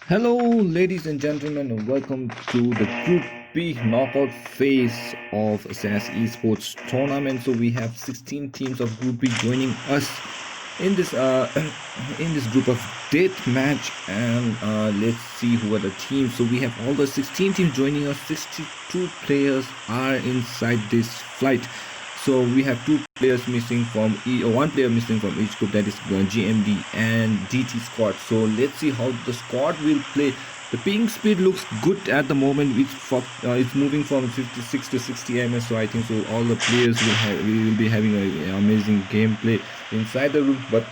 Hello, ladies and gentlemen, and welcome to the Group B knockout phase of SAS Esports tournament. So we have 16 teams of Group B joining us in this in this group of death match, and let's see who are the teams. So we have all the 16 teams joining us. 62 players are inside this flight. So we have one player missing from each group, that is GMD and DT squad. So let's see how the squad will play. The ping speed looks good at the moment. It's moving from 56 to 60 ms. So I think so all the players will be having an amazing gameplay inside the room. But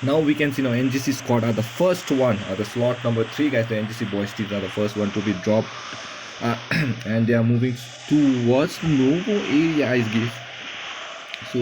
now we can see now NGC squad are the first one, the slot number 3 guys. The NGC boys teams are the first one to be dropped, and they are moving towards Novo area, I guess. So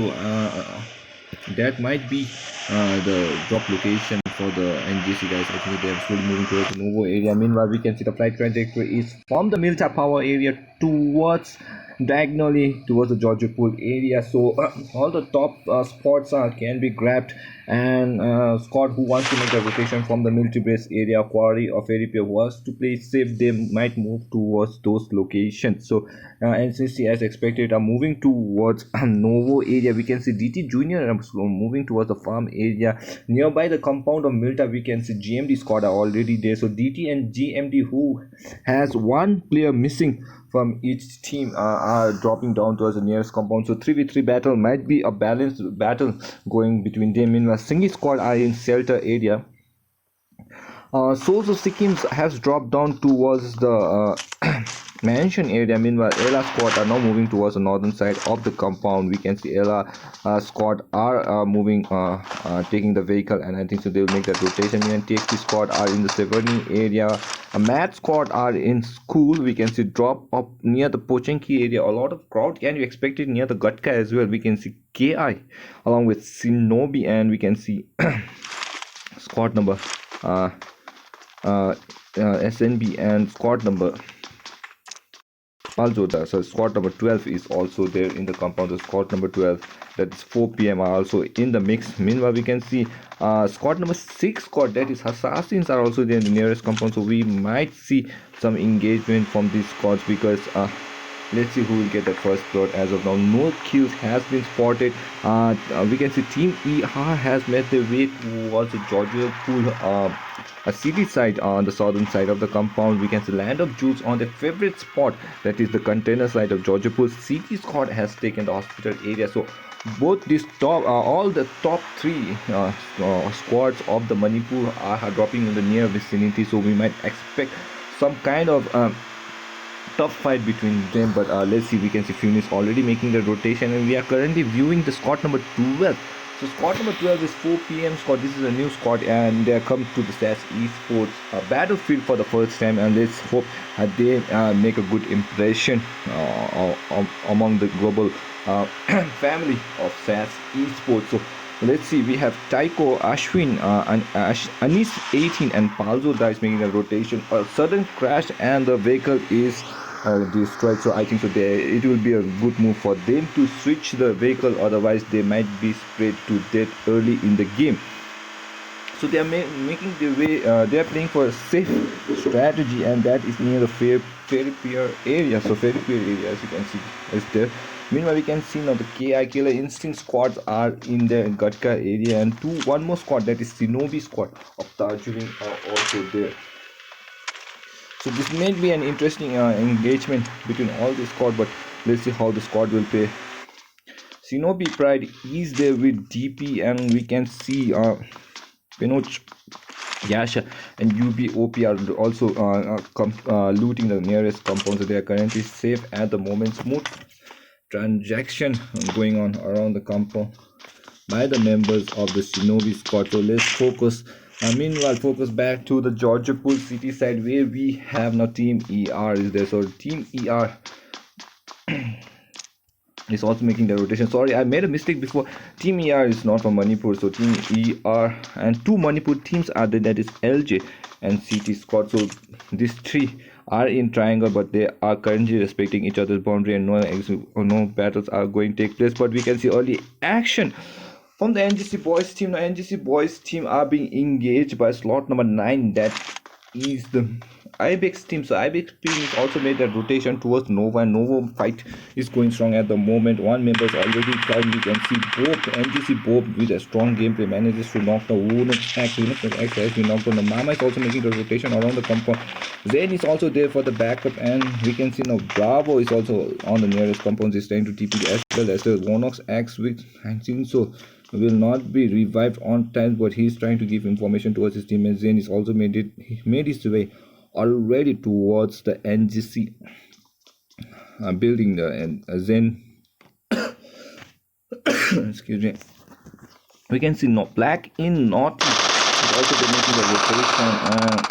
that might be the drop location for the NGC guys. I think they are slowly moving towards the Novo area. Meanwhile, we can see the flight trajectory is from the Milta power area towards diagonally towards the Georgia pool area. So all the top spots can be grabbed, and Scott, who wants to make a rotation from the military base area, quarry or ferry pier, wants to play safe, they might move towards those locations. So NCC, as expected, are moving towards Novo area. We can see DT Junior moving towards the farm area nearby the compound of Milta. We can see GMD squad are already there. So DT and GMD, who has one player missing from each team, are dropping down towards the nearest compound. So 3v3 battle might be a balanced battle going between them. Meanwhile, Singi squad are in shelter area. Souls of Sikkim has dropped down towards the mansion area. Meanwhile, Ella squad are now moving towards the northern side of the compound. We can see Ella squad are moving, taking the vehicle, and I think so they will make that rotation. And TXT squad are in the Severny area. Mad squad are in school. We can see drop up near the Pochenki area. A lot of crowd can be expected near the Gutka as well. We can see KI along with Shinobi, and we can see squad number SNB and squad number Palzota. So squad number 12 is also there in the compound. So squad number 12, that is 4 p.m, are also in the mix. Meanwhile, we can see squad number 6 squad, that is Assassins, are also there in the nearest compound. So we might see some engagement from these squads, because let's see who will get the first plot. As of now, no kills has been spotted. We can see Team ER has made their way towards the Georgia pool, a city side on the southern side of the compound. We can see Land of Jewels on their favorite spot, that is the container side of Georgia pool. City squad has taken the hospital area. So both these all the top 3 squads of the Manipur are dropping in the near vicinity. So we might expect some kind of tough fight between them. But let's see. We can see Funis already making the rotation, and we are currently viewing the squad number 12. So squad number 12 is 4 p.m. squad. This is a new squad, and they come to the SAS Esports battlefield for the first time, and let's hope they make a good impression among the global family of SAS Esports. So let's see. We have Taiko, Ashwin, and Anis 18 and Palzo dice making a rotation. A sudden crash and the vehicle is destroyed. So I think so it will be a good move for them to switch the vehicle, otherwise they might be sprayed to death early in the game. So they are making their way, they are playing for a safe strategy, and that is near the ferry pier area. So ferry pier area, as you can see, is there. Meanwhile, we can see now the KI Killer Instinct squads are in the Gutka area, and one more squad, that is Shinobi squad of Darjeeling, are also there. So this may be an interesting engagement between all the squad, but let's see how the squad will play. Shinobi Pride is there with DP, and we can see Pinoch, Yasha, and UBOP are also looting the nearest compound. So they are currently safe at the moment. Smooth transaction going on around the compound by the members of the Shinobi squad. So let's focus. Meanwhile, focus back to the Georgia pool city side, where we have now Team ER is there. So Team ER is also making the rotation. Sorry, I made a mistake before. Team ER is not from Manipur. So Team ER and 2 Manipur teams are there, that is LJ and CT squad. So these 3 are in triangle, but they are currently respecting each other's boundary, and no battles are going to take place. But we can see early action from the NGC boys team. The NGC boys team are being engaged by slot number 9, that is the Ibex team. So Ibex team is also made a rotation towards Nova, and Nova fight is going strong at the moment. One member is already down. You can see Bob, NGC Bob with a strong gameplay manages to knock the Unox X. Unox X has been knocked on. The Mama is also making the rotation around the compound. Zen is also there for the backup, and we can see now Bravo is also on the nearest compounds. He's trying to TP as well as the Unox X, which I think so will not be revived on time, but he's trying to give information towards his teammates. Zen is also he made his way already towards the NGC building. The Zen excuse me, we can see no Black in Naughty is also been making the rotation.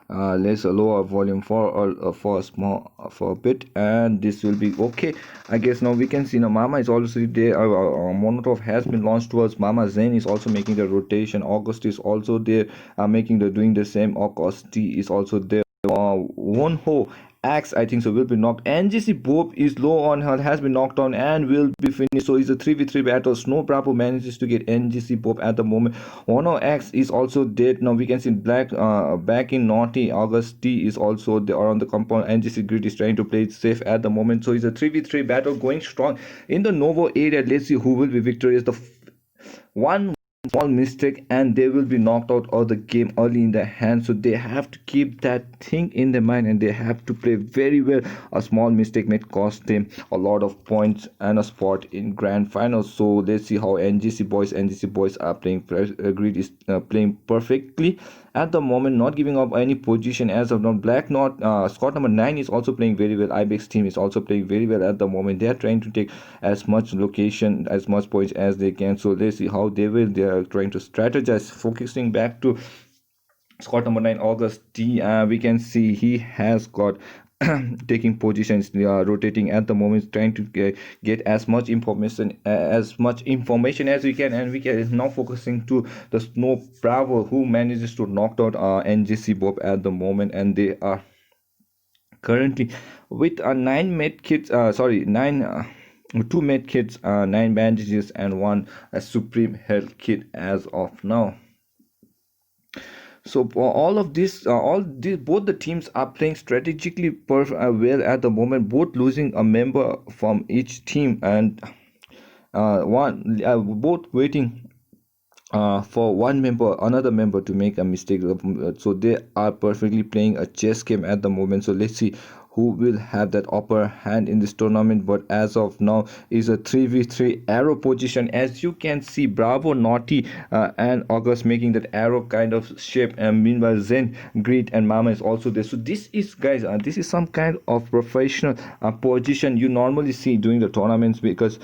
Let's lower volume for a small for a bit, and this will be okay. I guess now we can see now Mama is also there. Monotov has been launched towards Mama. Zen is also making the rotation. August is also there, doing the same. August is also there. Wonho Axe, I think so, will be knocked. NGC Bob is low on health, has been knocked down and will be finished. So it's a 3v3 battle. Snow Bravo manages to get NGC Bob at the moment. Ono X is also dead. Now we can see Black back in Naughty. August T is also there on the compound. NGC Grid is trying to play it safe at the moment. So it's a 3v3 battle going strong in the Novo area. Let's see who will be victorious. The one small mistake and they will be knocked out of the game early in the hand, so they have to keep that thing in their mind and they have to play very well. A small mistake may cost them a lot of points and a spot in grand finals. So let's see how NGC boys are playing. Grid is playing perfectly at the moment, not giving up any position as of now. Black not squad number 9 is also playing very well. Ibex team is also playing very well at the moment. They are trying to take as much location, as much points as they can. So let's see how they will. They are trying to strategize, focusing back to squad number 9 August D. We can see he has got taking positions, rotating at the moment, trying to get as much information as we can, and we can now focusing to the Snow Bravo, who manages to knock out NGC Bob at the moment, and they are currently with 9 med kits, sorry 9 2 med kits, 9 bandages and 1 supreme health kit as of now. So all of this, both the teams are playing strategically well at the moment, both losing a member from each team, and both waiting for another member to make a mistake. So they are perfectly playing a chess game at the moment. So let's see who will have that upper hand in this tournament. But as of now is a 3v3 arrow position, as you can see. Bravo, Naughty and August making that arrow kind of shape, and meanwhile Zen, Grid and Mama is also there. So this is, guys, this is some kind of professional position you normally see during the tournaments, because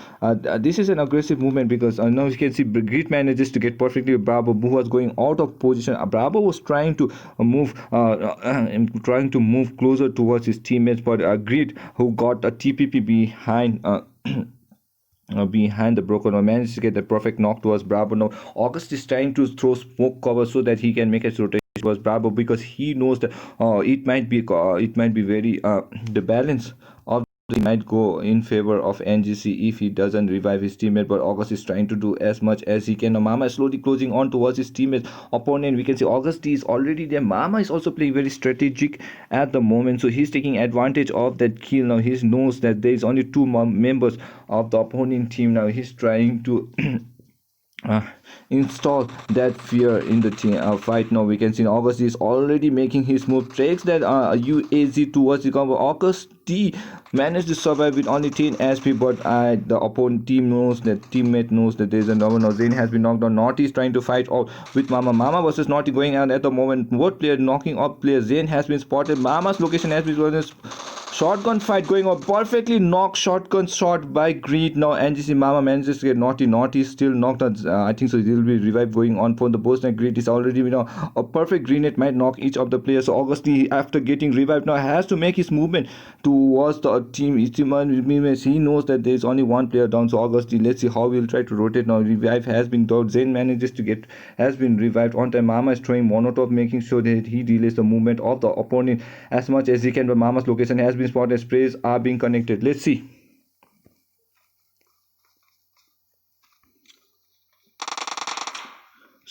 this is an aggressive movement, because now you can see Grid manages to get perfectly Bravo, who was going out of position. Bravo was trying to move closer towards his teammates, but Grid, who got a TPP behind behind the broken one, managed to get the perfect knock towards Bravo. Now August is trying to throw smoke cover so that he can make a rotation towards Bravo, because he knows that it might be very the balance of might go in favor of NGC if he doesn't revive his teammate. But August is trying to do as much as he can. Now Mama is slowly closing on towards his teammate opponent. We can see August is already there. Mama is also playing very strategic at the moment, so he's taking advantage of that kill. Now he knows that there is only 2 members of the opponent team. Now he's trying to install that fear in the team fight. Now we can see August is already making his move, takes that UAZ towards the combo. August T managed to survive with only 10 SP, but the opponent teammate knows that there's a number. Now Zane has been knocked down. Naughty is trying to fight out with Mama versus Naughty going on at the moment. Both player knocking up players. Zane has been spotted. Mama's location has been shotgun fight going on. Perfectly knocked shotgun shot by Greed. Now NGC Mama manages to get Naughty. Naughty is still knocked out. I think so. There will be revive going on for the boss. Now Greed is already, a perfect grenade might knock each of the players. So August, after getting revived, now has to make his movement towards the team. He knows that there is only 1 player down. So August, let's see how we'll try to rotate. Now revive has been done. Zen manages to has been revived on time. Mama is throwing Monotop, making sure that he delays the movement of the opponent as much as he can. But Mama's location has been spotted. Sprays are being connected. Let's see.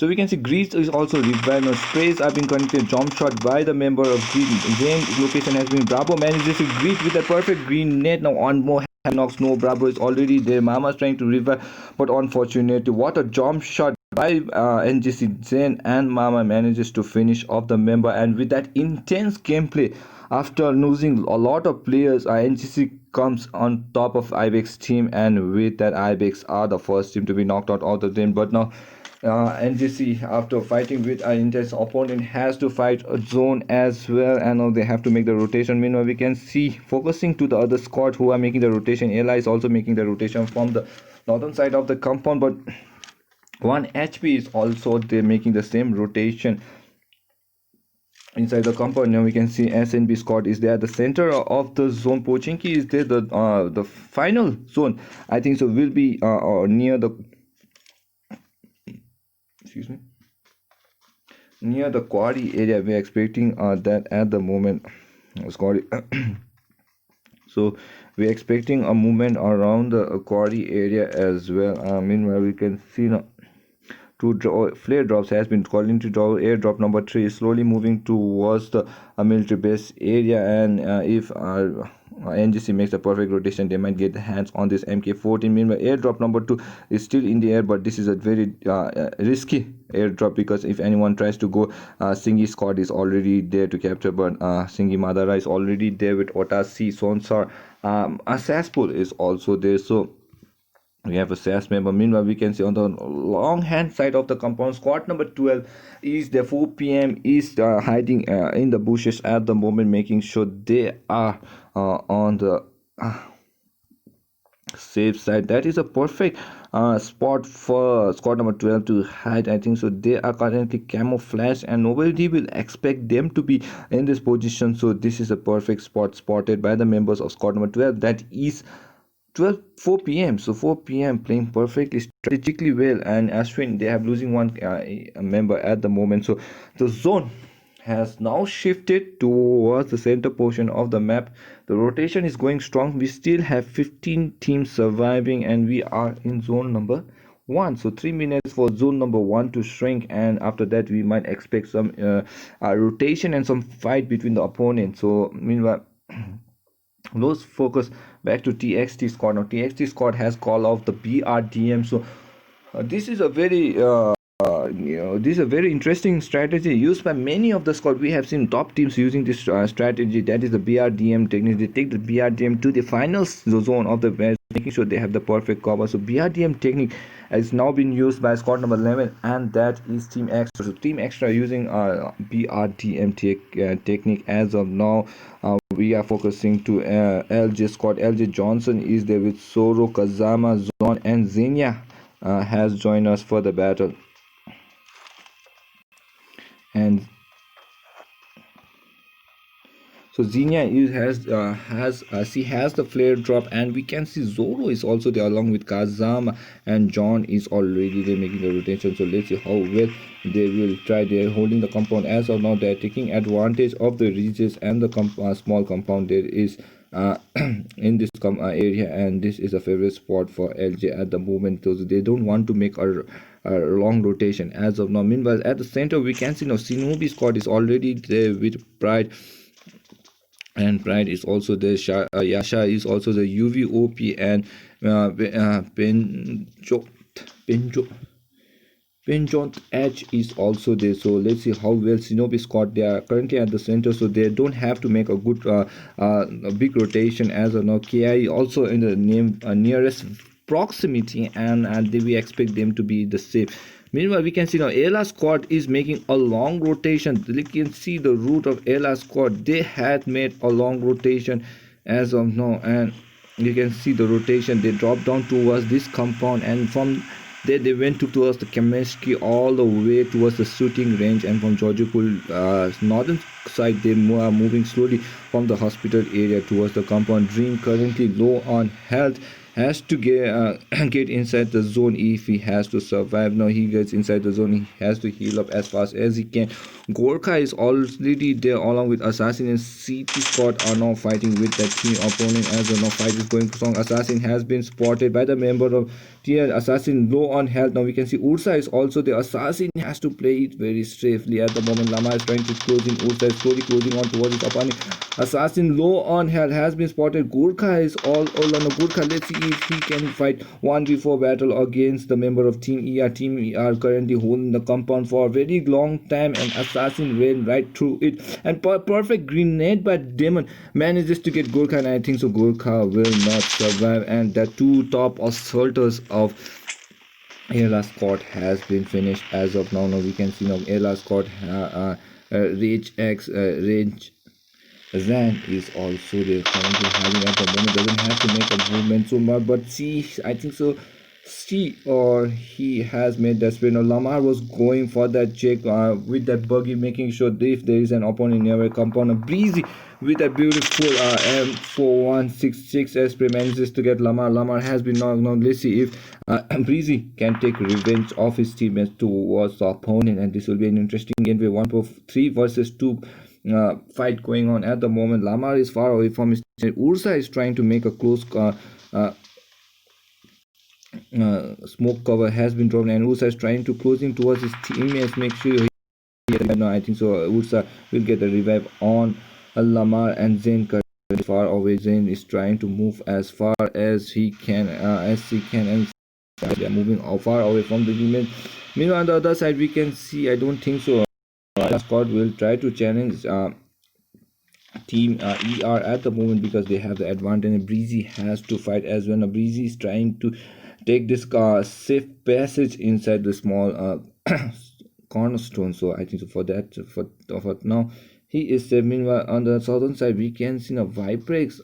So we can see Greece is also revived. Now sprays are being connected. Jump shot by the member of Green. Zayn location has been Bravo manages to greet with a perfect green net. Now on more knocks. No, Bravo is already there. Mama's trying to revive, but unfortunately, what a jump shot by NGC Zayn, and Mama manages to finish off the member. And with that intense gameplay, after losing a lot of players, NGC comes on top of Ibex team, and with that Ibex are the first team to be knocked out of the game. But now NGC, after fighting with an intense opponent, has to fight a zone as well, and now they have to make the rotation. Meanwhile, we can see focusing to the other squad who are making the rotation. Ella is also making the rotation from the northern side of the compound, but one HP is also there making the same rotation inside the compound. Now we can see SNB squad is there at the center of the zone. Pochinki is there, the final zone, I think so, will be near the, excuse me, near the quarry area. We're expecting that at the moment. Sorry. So we're expecting a movement around the quarry area as well. Meanwhile, we can see now two flare drops has been calling to draw. Airdrop number 3 is slowly moving towards the military base area, and if NGC makes a perfect rotation, they might get the hands on this MK14. Meanwhile, airdrop number 2 is still in the air, but this is a very risky airdrop, because if anyone tries to go, Singhi squad is already there to capture, but Singhi Madara is already there with Otasi, Sonsar, Saspol is also there. So we have a SAS member. Meanwhile, we can see on the long hand side of the compound, squad number 12 is the 4 p.m. is hiding in the bushes at the moment, making sure they are on the safe side. That is a perfect spot for squad number 12 to hide, I think so. They are currently camouflaged and nobody will expect them to be in this position. So this is a perfect spot spotted by the members of squad number 12. That is 4 p.m. So 4 p.m. playing perfectly strategically well, and Ashwin, they have losing one member at the moment. So the zone has now shifted towards the center portion of the map. The rotation is going strong. We still have 15 teams surviving, and we are in zone number 1. So 3 minutes for zone number 1 to shrink, and after that we might expect some rotation and some fight between the opponents. So meanwhile, let's focus back to TXT squad. Now TXT squad has called off the BRDM. So this is a very this is a very interesting strategy used by many of the squad. We have seen top teams using this strategy, that is the BRDM technique. They take the BRDM to the final zone of the match, making sure they have the perfect cover. So BRDM technique has now been used by squad number 11, and that is Team Extra. So Team Extra using BRDM technique as of now. We are focusing to LJ squad. LJ Johnson is there with Soro, Kazama, Zon, and Xenia has joined us for the battle. And so Xenia she has the flare drop, and we can see Zoro is also there along with Kazama, and John is already there making the rotation. So let's see how well they will try. They're holding the compound as of now. They're taking advantage of the ridges and the small compound there is in this area, and this is a favorite spot for LJ at the moment. So they don't want to make a long rotation as of now. Meanwhile, at the center we can see now Shinobi squad is already there with Pride, and Pride is also there. Yasha is also the UVOP, and Benjont H is also there. So let's see how well Shinobi squad, they are currently at the center, so they don't have to make a good a big rotation as of now. KI also in the nearest proximity, and we expect them to be the same. Meanwhile, we can see now Ella squad is making a long rotation. You can see the route of Ella squad. They had made a long rotation as of now, and you can see the rotation. They dropped down towards this compound, and from there they went towards the KIMCHI all the way towards the shooting range, and from Georgopol northern side they are moving slowly from the hospital area towards the compound. Dream currently low on health, has to get inside the zone if he has to survive. Now he gets inside the zone, he has to heal up as fast as he can. Gorkha is already there along with Assassin, and CP Squad are now fighting with that team opponent as the fight is going strong. Assassin has been spotted by the member of tier. Assassin low on health. Now we can see Ursa is also there. Assassin has to play it very safely at the moment. Lama is trying to close in. Ursa is slowly closing on towards his opponent. Assassin low on health has been spotted. Gorkha is all on Gorkha. Let's see if he can fight 1v4 battle against the member of Team ER. Team ER currently holding the compound for a very long time, and Assassin ran right through it. And perfect grenade by Demon manages to get Gorkha, and I think so Gorkha will not survive. And the two top assaulters of Airla squad has been finished as of now. Now we can see now Airla squad Rage X Rage Zan is also there currently having at the moment, doesn't have to make a movement so much, but see, I think so she or he has made that spin. Now Lamar was going for that check with that buggy, making sure that if there is an opponent near a compound. Breezy with a beautiful M4166 spray manages to get Lamar. Lamar has been knocked. Now let's see if Breezy can take revenge of his teammates towards the opponent, and this will be an interesting game with 1-3 versus 2 fight going on at the moment. Lamar is far away from his team. Ursa is trying to make a close smoke cover has been dropped, and Ursa is trying to close in towards his teammates, make sure he no, I think so Ursa will get the revive on Lamar, and Zayn currently far away. Zayn is trying to move as far as he can and they are moving far away from the demon. Meanwhile on the other side we can see, I don't think so Scott will try to challenge team ER at the moment because they have the advantage, and Breezy has to fight as well. Breezy is trying to take this safe passage inside the small cornerstone, so I think so for that for now he is safe. Meanwhile on the southern side we can see now Viprex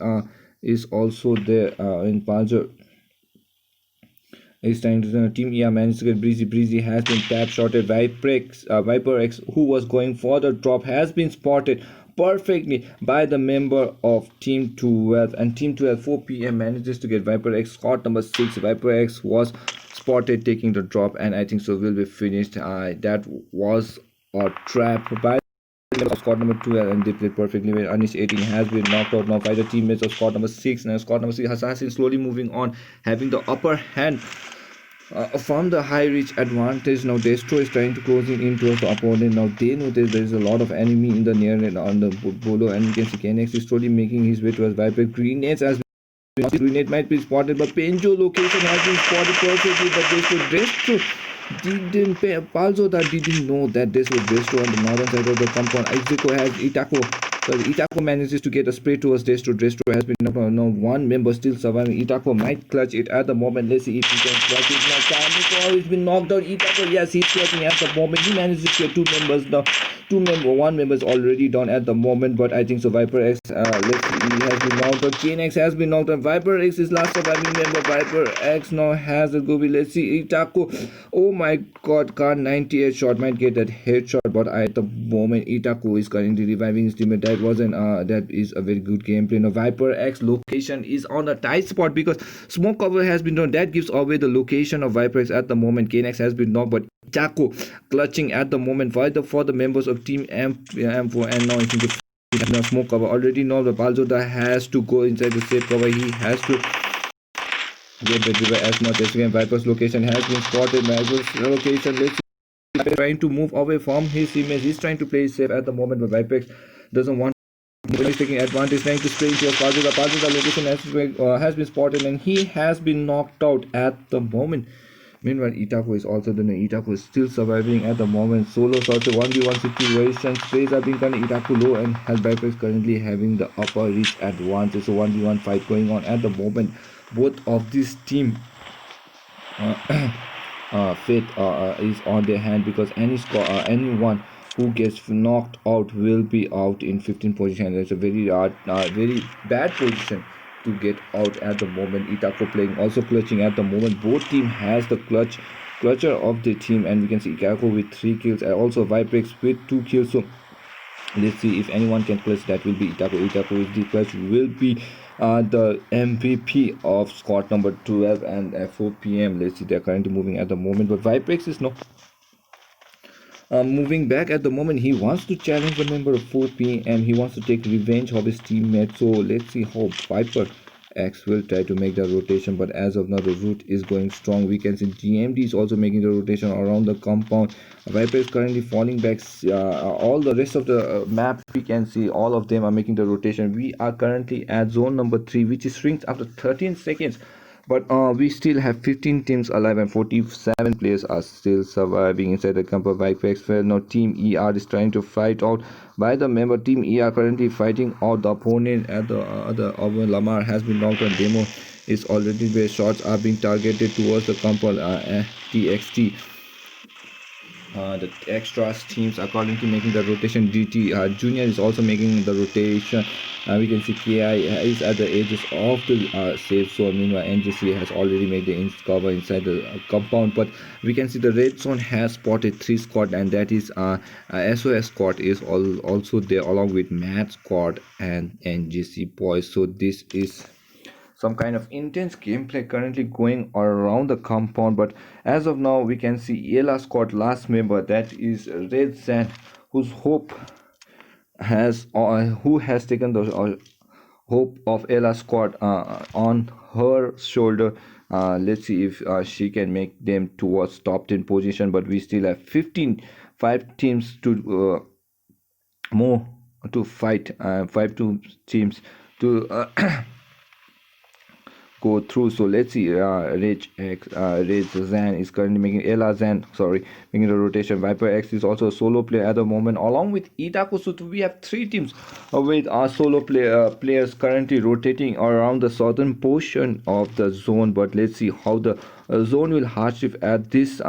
is also there in Palger is trying to team ER managed to get Breezy. Breezy has been tap shotted. Viper X, who was going for the drop, has been spotted perfectly by the member of Team 12, and Team 12 4 p.m. manages to get Viper X. Squad number 6 Viper X was spotted taking the drop, and I think so will be finished. That was a trap by squad number 12, and they played perfectly well. Anish 18 has been knocked out now by the teammates of squad number 6. Now squad number 6 Assassin slowly moving on, having the upper hand from the high reach advantage. Now Destro is trying to close in towards the opponent. Now they know there is a lot of enemy in the near and on the bolo, and you can see KNX is slowly making his way towards Viper. Grenades as grenade might be spotted, but Penjo location has been spotted perfectly, but Destro didn't pay. Palzo that didn't know that this was Destro on the northern side of the compound. Iziko has Itako manages to get a spray towards Destro. Destro has been knocked out. Now one member still surviving. Itako might clutch it at the moment. Let's see if he can clutch it now. Kamiko has been knocked out. Itako, yes, he's clutching at the moment. He manages to get two members now. One member is already down at the moment, but I think so Viper X let's see, he has been knocked out. KNX has been knocked out. Viper X is last surviving member. Viper X now has a goby. Let's see Itako. Oh my god, car 98 shot might get that headshot, but at the moment Itako is currently reviving his teammate. That is a very good gameplay. Now Viper X location is on a tight spot because smoke cover has been done. That gives away the location of Viper X at the moment. KNX has been knocked, but Itako clutching at the moment for the members of Team M4, and now I think the smoke cover already know the Balzoda has to go inside the safe cover. He has to get the river as much as again. Viper's location has been spotted. Viper's location, let's see, trying to move away from his image. He's trying to play safe at the moment, but Viper doesn't want. He's taking advantage, trying to spray into Palzoda. Palzoda location has been spotted, and he has been knocked out at the moment. Meanwhile, Itako is also the Itako is still surviving at the moment. Solo also 1v1 situation. Sprays are being done. Itako low, and Viper is currently having the upper reach advantage. So 1v1 fight going on at the moment. Both of this team fate is on their hand, because anyone who gets knocked out will be out in 15 position. It's a very bad position to get out at the moment. Itako playing also clutching at the moment. Both team has the clutcher of the team, and we can see Itako with 3 kills and also Viprex with 2 kills. So let's see if anyone can clutch. That will be Itako. Itako with the clutch will be the MVP of squad number 12 and 4 p.m. Let's see, they're currently moving at the moment, but Viprex is no Moving back at the moment, he wants to challenge the member of 4 p.m. He wants to take revenge of his teammate. So let's see how Viper X will try to make the rotation, but as of now the route is going strong. We can see GMD is also making the rotation around the compound. Viper is currently falling back. All the rest of the map, we can see all of them are making the rotation. We are currently at zone number 3, which is shrinks after 13 seconds, but we still have 15 teams alive and 47 players are still surviving inside the camp of Vipex. Now Team ER is trying to fight out by the member. Team ER currently fighting out the opponent at the other. Lamar has been knocked on. Demo is already where shots are being targeted towards the compound. TXT. The extras teams are currently making the rotation. DT Junior is also making the rotation. We can see KI is at the edges of the safe zone. Meanwhile, NGC has already made the cover inside the compound, but we can see the red zone has spotted 3 squad, and that is SOS squad is also there along with Matt squad and NGC boys. So this is some kind of intense gameplay currently going around the compound, but as of now we can see Ela squad last member, that is Red Sand, whose hope has who has taken the hope of Ela squad on her shoulder. Let's see if she can make them towards top 10 position, but we still have 5 teams to more to fight, 2 teams to go through. So let's see. Rage Zan is currently making making the rotation. Viper X is also a solo player at the moment along with Itako. So we have 3 teams with our solo players currently rotating around the southern portion of the zone, but let's see how the zone will hard shift at this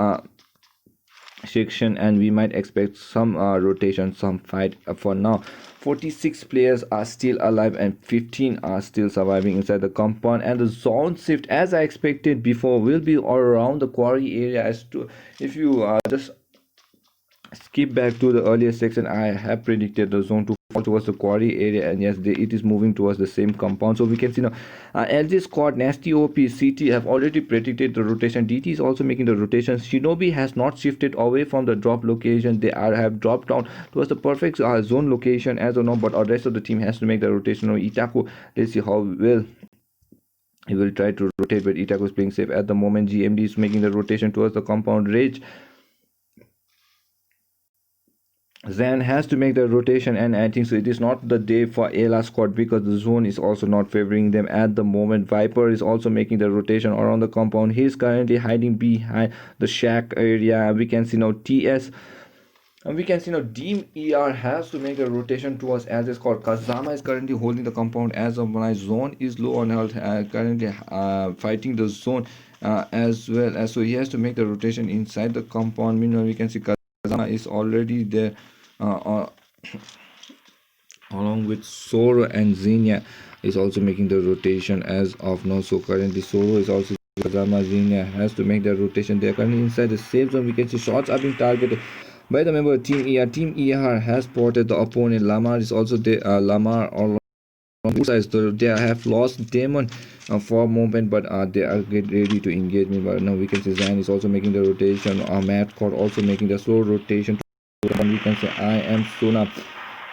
section, and we might expect some rotation, some fight. For now 46 players are still alive and 15 are still surviving inside the compound, and the zone shift, as I expected before, will be around the quarry area. As to, if you just skip back to the earlier section, I have predicted the zone to fall towards the quarry area, and yes, it is moving towards the same compound. So we can see now LG squad, Nasty OP, CT have already predicted the rotation. DT is also making the rotation. Shinobi has not shifted away from the drop location. They have dropped down towards the perfect zone location as of now, but the rest of the team has to make the rotation. Now Itaku, let's see how well he will try to rotate, but Itaku is playing safe at the moment. GMD is making the rotation towards the compound. Rage Zan has to make the rotation, and I think so it is not the day for Ela squad because the zone is also not favoring them at the moment. Viper is also making the rotation around the compound. He is currently hiding behind the shack area. We can see now TS, and we can see now Team ER has to make the rotation towards as it's called. Kazama is currently holding the compound as of my zone is low on health, currently fighting the zone as well as, so he has to make the rotation inside the compound. Meanwhile, we can see Kazama is already there along with Soro, and Xenia is also making the rotation as of now. So currently Soro is also Kazama. Xenia has to make the rotation. They are currently inside the safe zone. We can see shots are being targeted by the member of Team ER. Team ER has spotted the opponent. Lamar is also there. Lamar or they have lost Demon for a moment, but they are get ready to engage me. But now we can see Zan is also making the rotation. Matt Cord also making the slow rotation. We can say I am Sonam.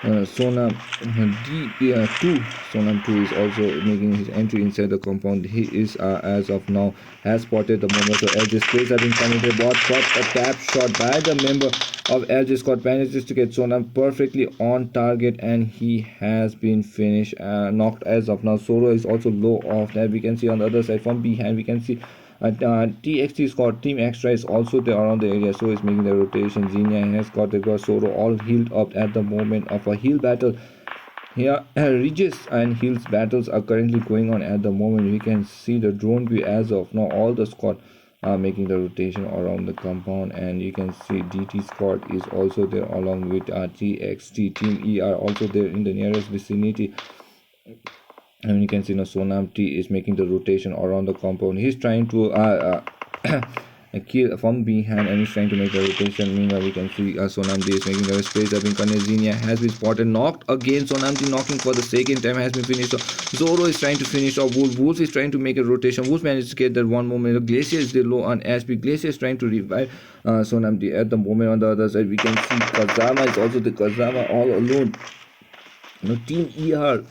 Sonam D2. Sonam 2 is also making his entry inside the compound. He is as of now has spotted the moment. So LG plays have been committed. But a tap shot by the member of LG squad manages to get Sonam perfectly on target, and he has been finished, knocked as of now. Soro is also low off that. We can see on the other side from behind. We can see TXT squad Team Extra is also there around the area, so is making the rotation. Xenia has got the Soro all healed up at the moment of a heal battle. Here Regis and heals battles are currently going on at the moment. We can see the drone view as of now. All the squad are making the rotation around the compound, and you can see DT squad is also there along with TXT. Team E are also there in the nearest vicinity. And you can see now Sonam T is making the rotation around the compound. He's trying to a kill from behind and is trying to make the rotation. Meanwhile, we can see Sonamji is making the space. I think Kanezenia has been spotted, knocked again. Sonamji knocking for the second time has been finished. So Zoro is trying to finish off Wolf. Wolf is trying to make a rotation. Wolf managed to get that one moment. Glacier is there low on SP. Glacier is trying to revive Sonamji at the moment. On the other side, we can see Kazama is also the Kazama all alone. Team ER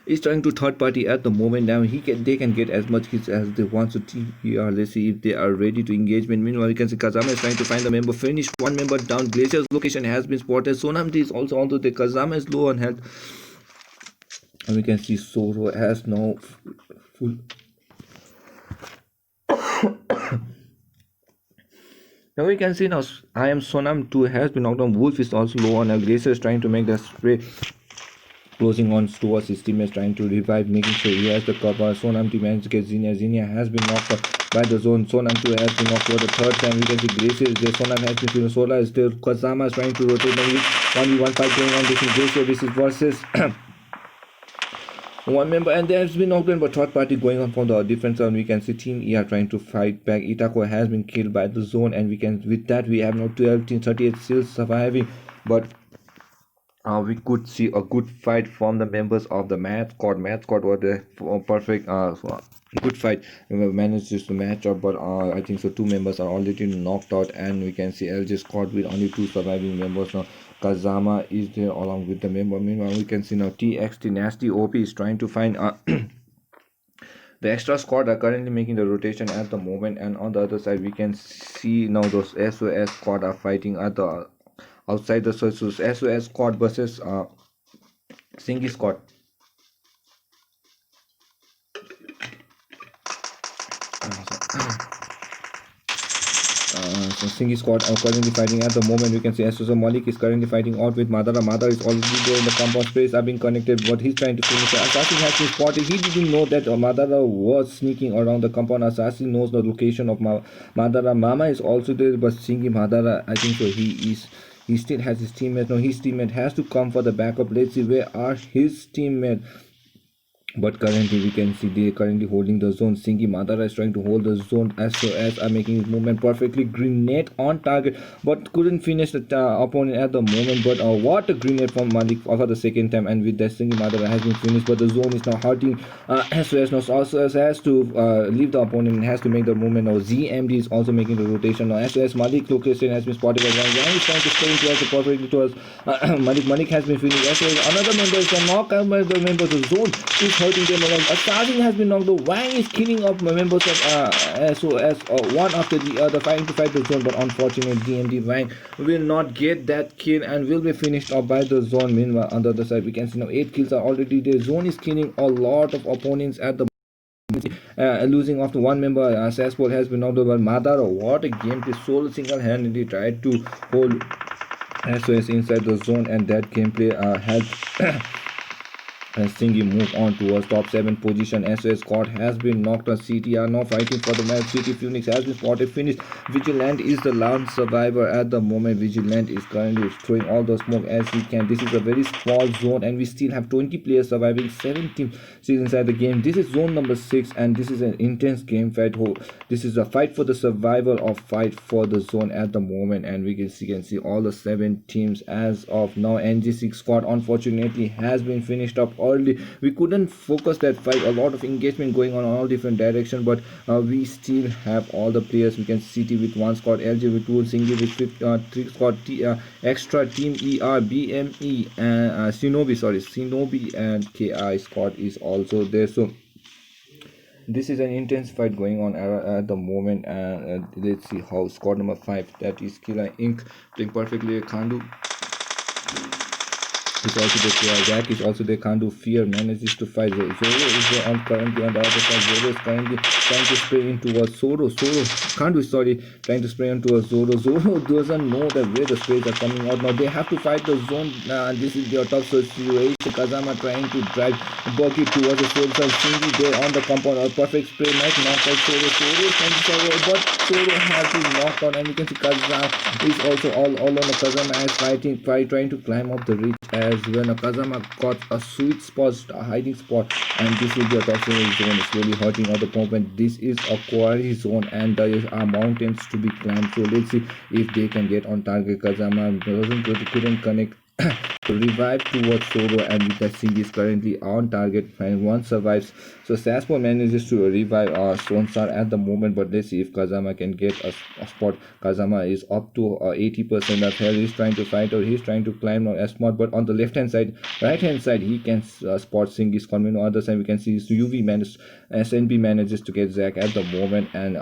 is trying to third party at the moment. Now they can get as much kills as they want. So Team ER, let's see if they are ready to engagement. Meanwhile, we can see Kazama is trying to find the member. Finish one member down. Glacier's location has been spotted. Sonamji is also onto the Kazama is low on health. And we can see Zoro has now full. Now we can see now I am Sonam 2 has been knocked down. Wolf is also low on. Glacier is trying to make the spray, closing on towards his teammates, trying to revive, making sure he has the cover. Sonam 2 managed to get Xenia. Xenia has been knocked out by the zone. Sonam 2 has been knocked for the third time. We can see Glacier is there. Sonam has been feeling. Sola is there. Kazama is trying to rotate. 1v1 fight going on. This is Glacier. This is versus one member, and there has been knocked down, but third party going on from the defense side. We can see Team ER trying to fight back. Itako has been killed by the zone, and we can with that we have now 12 team 38 still surviving, but we could see a good fight from the members of the match squad. Match squad was the perfect good fight. We managed to match up, but I think so 2 members are already knocked out, and we can see LG squad with only 2 surviving members now. Kazama is there along with the member. Meanwhile, we can see now TXT Nasty OP is trying to find the extra squad are currently making the rotation at the moment, and on the other side we can see now those SOS squad are fighting at the outside the SOS squad versus Singi squad. So Singi squad are currently fighting at the moment. We can see SOS Malik is currently fighting out with Madara. Madara is already there in the compound space, are being connected, but he's trying to finish. Assassin has been spotted. He didn't know that Madara was sneaking around the compound. Assassin knows the location of Madara. Mama is also there, but Singi Madara, I think so he still has his teammate. Now his teammate has to come for the backup. Let's see where are his teammates. But currently we can see they are currently holding the zone. Singi Madara is trying to hold the zone. SOS are making his movement perfectly. Grenade on target, but couldn't finish the opponent at the moment. But what a grenade from Malik for the second time, and with that Singi Madara has been finished. But the zone is now hurting SOS. Now SOS has to leave the opponent and has to make the movement. Now ZMD is also making the rotation. Now SOS Malik location has been spotted by Yang is trying to stay into us perfectly towards Malik has been finished. SOS another member is knocked out by the member. The zone is hurting them around. Assassin has been knocked out. Wang is killing off members of SOS one after the other, trying to fight the zone, but unfortunately DMD Wang will not get that kill and will be finished off by the zone. Meanwhile, on the other side we can see now 8 kills are already there. Zone is killing a lot of opponents at the losing after one member. SasEsports has been knocked out by Madara. What a gameplay. Solo single-handedly tried to hold SOS inside the zone, and that gameplay helped Singi move on towards top 7 position. SOS squad has been knocked on. CT are now fighting for the match. CT Phoenix has been spotted, finished. Vigilant is the last survivor at the moment. Vigilant is currently throwing all the smoke as he can. This is a very small zone, and we still have 20 players surviving. 7 teams still inside the game. This is zone number 6, and this is an intense game fight. This is a fight for the survival of fight for the zone at the moment, and we can see all the 7 teams as of now. NG6 squad unfortunately has been finished up early. We couldn't focus that fight. A lot of engagement going on all different directions, but we still have all the players. We can see CT with 1 squad, LG with 2, Singi with 3 squad, extra team ER, BME and Shinobi and KI squad is also there. So this is an intense fight going on at the moment, and let's see how squad number 5, that is Killer Inc, playing perfectly. Khandu is also there. Jack is also there. Khandu Fear manages to fight. Zoro is there currently on the other side. Zoro is currently trying to spray in towards Zoro. Zoro can't do, sorry, trying to spray in towards Zoro. Zoro doesn't know that where the sprays are coming out. Now they have to fight the zone. This is their tough situation. Kazama trying to drive Buggy towards the Zoro. Shinji there on the compound. A perfect spray might knock out Zoro. Zoro trying to survive, but Zoro has been knocked out, and you can see Kazama is also all on the Kazama is trying to climb up the ridge as well. Now Kazama got a sweet spot, a hiding spot, and this is the top zone. It's really hurting other opponent. This is a quarry zone, and there are mountains to be climbed. So let's see if they can get on target. Kazama couldn't connect. Revive towards Zoro, and with that Singh is currently on target and one survives. So SasEsports manages to revive Sonsar at the moment, but let's see if Kazama can get a spot. Kazama is up to 80% of health. He's trying to fight, or he's trying to climb on spot, but on the left hand side, right hand side, he can spot Singh is coming. On the other side, we can see SNB manages to get Zack at the moment, and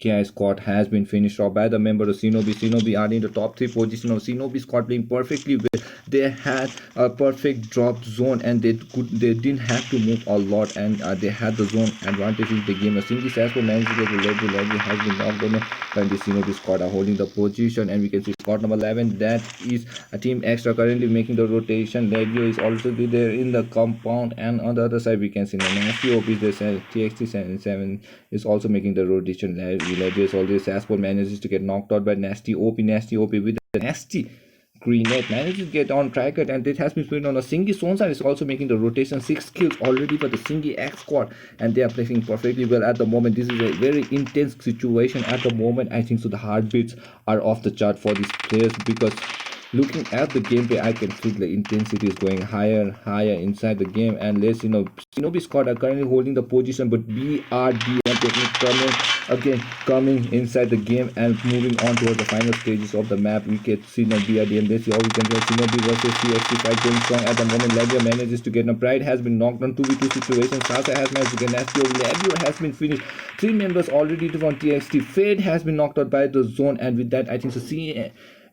KI squad has been finished off by the member of Shinobi. Shinobi are in the top 3 position of Shinobi squad, playing perfectly well. They had a perfect drop zone, and they didn't have to move a lot, and they had the zone advantage in the game. A single SasEsports managed to get the level has been knocked down, and the Shinobi squad are holding the position, and we can see squad number 11, that is a team extra currently making the rotation. Legio is also there in the compound, and on the other side we can see Nasty OP is there. TXT7 is also making the rotation. Legis always SasEsports manages to get knocked out by Nasty OP with a nasty grenade, manages to get on tracker, and it has been split on a Singi. Sonsar is also making the rotation. 6 kills already for the Singi X squad, and they are playing perfectly well at the moment. This is a very intense situation at the moment. I think so the heartbeats are off the chart for these players, because looking at the gameplay, I can feel the intensity is going higher and higher inside the game. And let's Shinobi squad are currently holding the position, but BRDM coming inside the game and moving on towards the final stages of the map. We can see now BRDM. Let's see how we can tell Shinobi versus CXT fight going strong at the moment. Labia manages to get now. Pride has been knocked on 2v2 situation. Sasa has managed to get Nasty. Labia has been finished. 3 members already on TXT. Fade has been knocked out by the zone, and with that I think so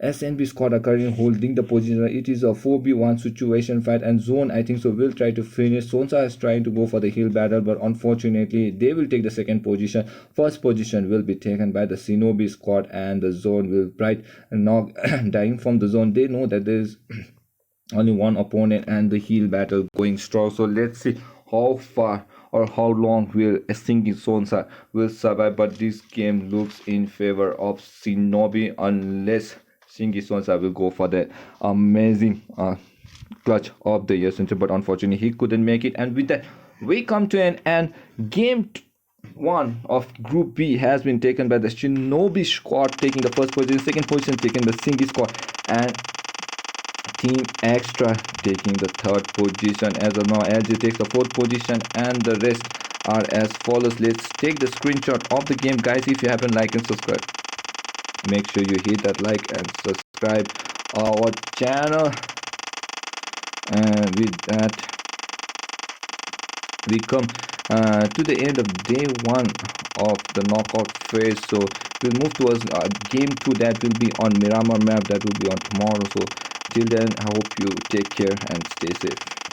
SNB squad are currently holding the position. It is a 4v1 situation fight, and zone I think so will try to finish. Sonsa is trying to go for the hill battle, but unfortunately they will take the second position. First position will be taken by the Shinobi squad, and the zone will try knock dying from the zone. They know that there is only one opponent, and the hill battle going strong. So let's see how far or how long will a single Sonsa will survive, but this game looks in favor of Shinobi, unless Shingi Sonsa will go for the amazing clutch of the year center, but unfortunately he couldn't make it. And with that we come to an end. Game 1 of Group B has been taken by the Shinobi squad, taking the first position. Second position taken by Shingi squad, and Team Extra taking the third position. As of now, LG takes the fourth position, and the rest are as follows. Let's take the screenshot of the game, guys. If you haven't liked and subscribed, make sure you hit that like and subscribe our channel. And with that we come to the end of day 1 of the knockout phase. So we'll move towards game 2, that will be on Miramar map, that will be on tomorrow. So till then, I hope you take care and stay safe.